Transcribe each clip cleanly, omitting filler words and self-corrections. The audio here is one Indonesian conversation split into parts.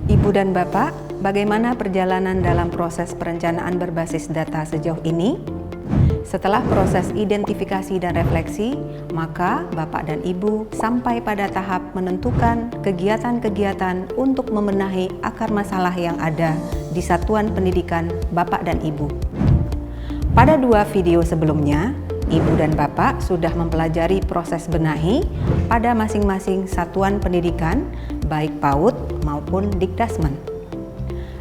Ibu dan Bapak, bagaimana perjalanan dalam proses perencanaan berbasis data sejauh ini? Setelah proses identifikasi dan refleksi, maka Bapak dan Ibu sampai pada tahap menentukan kegiatan-kegiatan untuk membenahi akar masalah yang ada di satuan pendidikan Bapak dan Ibu. Pada 2 video sebelumnya, Ibu dan Bapak sudah mempelajari proses benahi pada masing-masing satuan pendidikan, baik PAUD maupun Dikdasmen.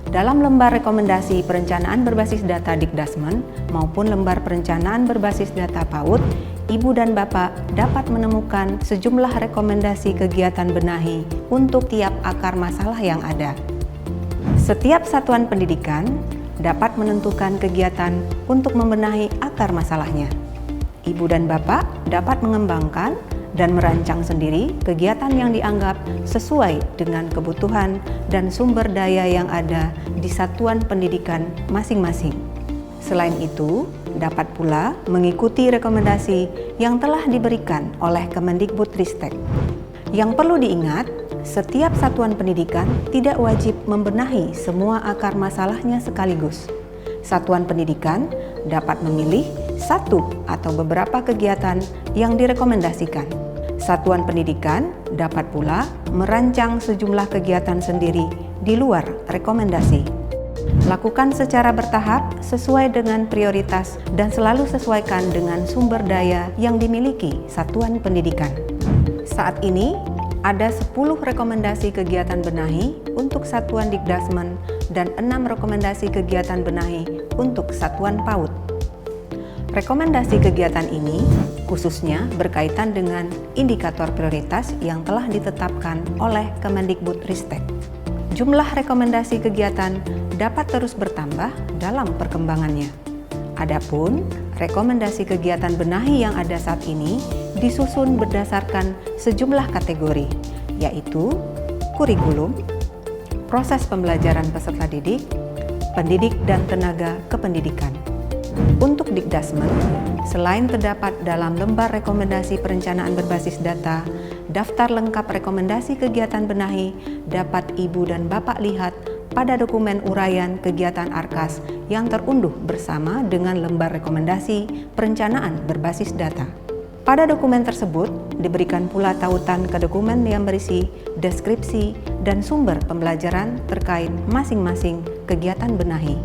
Dalam lembar rekomendasi perencanaan berbasis data Dikdasmen maupun lembar perencanaan berbasis data PAUD, Ibu dan Bapak dapat menemukan sejumlah rekomendasi kegiatan benahi untuk tiap akar masalah yang ada. Setiap satuan pendidikan dapat menentukan kegiatan untuk membenahi akar masalahnya. Ibu dan Bapak dapat mengembangkan dan merancang sendiri kegiatan yang dianggap sesuai dengan kebutuhan dan sumber daya yang ada di satuan pendidikan masing-masing. Selain itu, dapat pula mengikuti rekomendasi yang telah diberikan oleh Kemendikbudristek. Yang perlu diingat, setiap satuan pendidikan tidak wajib membenahi semua akar masalahnya sekaligus. Satuan pendidikan dapat memilih satu atau beberapa kegiatan yang direkomendasikan. Satuan pendidikan dapat pula merancang sejumlah kegiatan sendiri di luar rekomendasi. Lakukan secara bertahap sesuai dengan prioritas dan selalu sesuaikan dengan sumber daya yang dimiliki satuan pendidikan. Saat ini, ada 10 rekomendasi kegiatan benahi untuk satuan Dikdasmen dan 6 rekomendasi kegiatan benahi untuk satuan PAUD. Rekomendasi kegiatan ini khususnya berkaitan dengan indikator prioritas yang telah ditetapkan oleh Kemendikbudristek. Jumlah rekomendasi kegiatan dapat terus bertambah dalam perkembangannya. Adapun rekomendasi kegiatan benahi yang ada saat ini disusun berdasarkan sejumlah kategori, yaitu kurikulum, proses pembelajaran peserta didik, pendidik dan tenaga kependidikan. Untuk Dikdasmen, selain terdapat dalam lembar rekomendasi perencanaan berbasis data, daftar lengkap rekomendasi kegiatan benahi dapat Ibu dan Bapak lihat pada dokumen uraian kegiatan ARKAS yang terunduh bersama dengan lembar rekomendasi perencanaan berbasis data. Pada dokumen tersebut diberikan pula tautan ke dokumen yang berisi deskripsi dan sumber pembelajaran terkait masing-masing kegiatan benahi.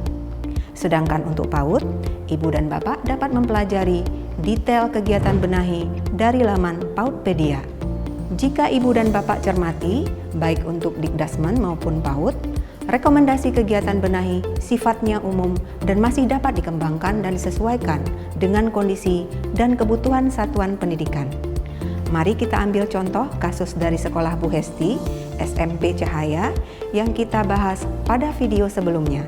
Sedangkan untuk PAUD, Ibu dan Bapak dapat mempelajari detail kegiatan benahi dari laman Paudpedia. Jika Ibu dan Bapak cermati, baik untuk Dikdasmen maupun PAUD, rekomendasi kegiatan benahi sifatnya umum dan masih dapat dikembangkan dan disesuaikan dengan kondisi dan kebutuhan satuan pendidikan. Mari kita ambil contoh kasus dari Sekolah Bu Hesti, SMP Cahaya, yang kita bahas pada video sebelumnya.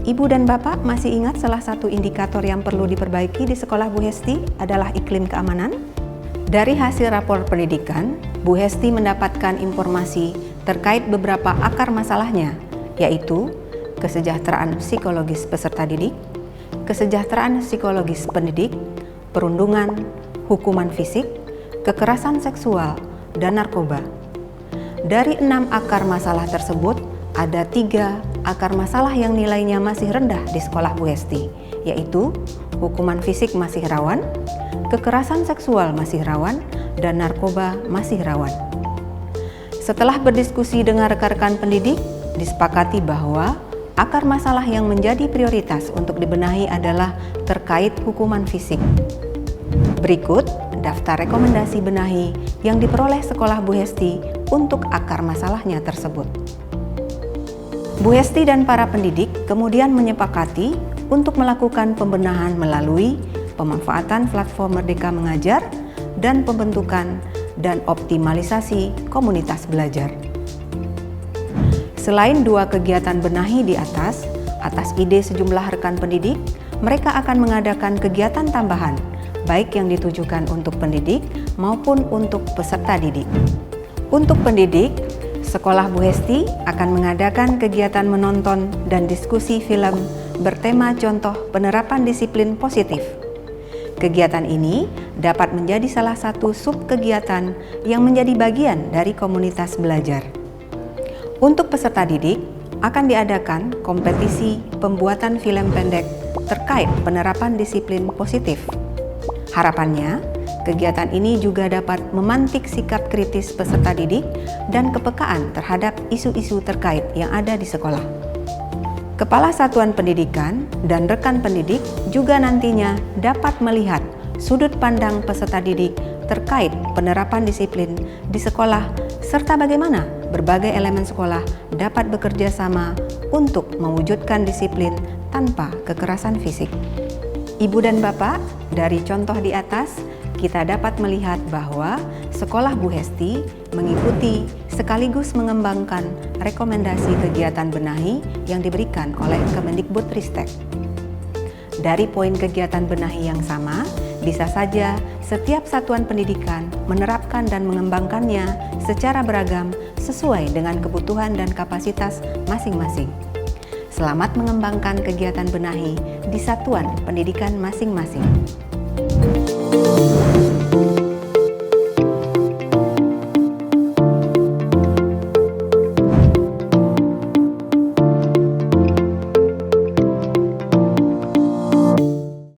Ibu dan Bapak masih ingat salah satu indikator yang perlu diperbaiki di Sekolah Bu Hesti adalah iklim keamanan? Dari hasil rapor pendidikan, Bu Hesti mendapatkan informasi terkait beberapa akar masalahnya, yaitu kesejahteraan psikologis peserta didik, kesejahteraan psikologis pendidik, perundungan, hukuman fisik, kekerasan seksual, dan narkoba. Dari 6 akar masalah tersebut, ada 3 akar masalah yang nilainya masih rendah di Sekolah Bu Hesti, yaitu hukuman fisik masih rawan, kekerasan seksual masih rawan, dan narkoba masih rawan. Setelah berdiskusi dengan rekan-rekan pendidik, disepakati bahwa akar masalah yang menjadi prioritas untuk dibenahi adalah terkait hukuman fisik. Berikut daftar rekomendasi benahi yang diperoleh Sekolah Bu Hesti untuk akar masalahnya tersebut. Bu Hesti dan para pendidik kemudian menyepakati untuk melakukan pembenahan melalui pemanfaatan platform Merdeka Mengajar dan pembentukan dan optimalisasi komunitas belajar. Selain 2 kegiatan benahi di atas ide sejumlah rekan pendidik, mereka akan mengadakan kegiatan tambahan, baik yang ditujukan untuk pendidik maupun untuk peserta didik. Untuk pendidik, Sekolah Bu Hesti akan mengadakan kegiatan menonton dan diskusi film bertema contoh penerapan disiplin positif. Kegiatan ini dapat menjadi salah satu sub kegiatan yang menjadi bagian dari komunitas belajar. Untuk peserta didik, akan diadakan kompetisi pembuatan film pendek terkait penerapan disiplin positif. Harapannya, kegiatan ini juga dapat memantik sikap kritis peserta didik dan kepekaan terhadap isu-isu terkait yang ada di sekolah. Kepala Satuan Pendidikan dan rekan pendidik juga nantinya dapat melihat sudut pandang peserta didik terkait penerapan disiplin di sekolah serta bagaimana berbagai elemen sekolah dapat bekerja sama untuk mewujudkan disiplin tanpa kekerasan fisik. Ibu dan Bapak, dari contoh di atas, kita dapat melihat bahwa Sekolah Bu Hesti mengikuti sekaligus mengembangkan rekomendasi kegiatan benahi yang diberikan oleh Kemendikbudristek. Dari poin kegiatan benahi yang sama, bisa saja setiap satuan pendidikan menerapkan dan mengembangkannya secara beragam sesuai dengan kebutuhan dan kapasitas masing-masing. Selamat mengembangkan kegiatan benahi di satuan pendidikan masing-masing.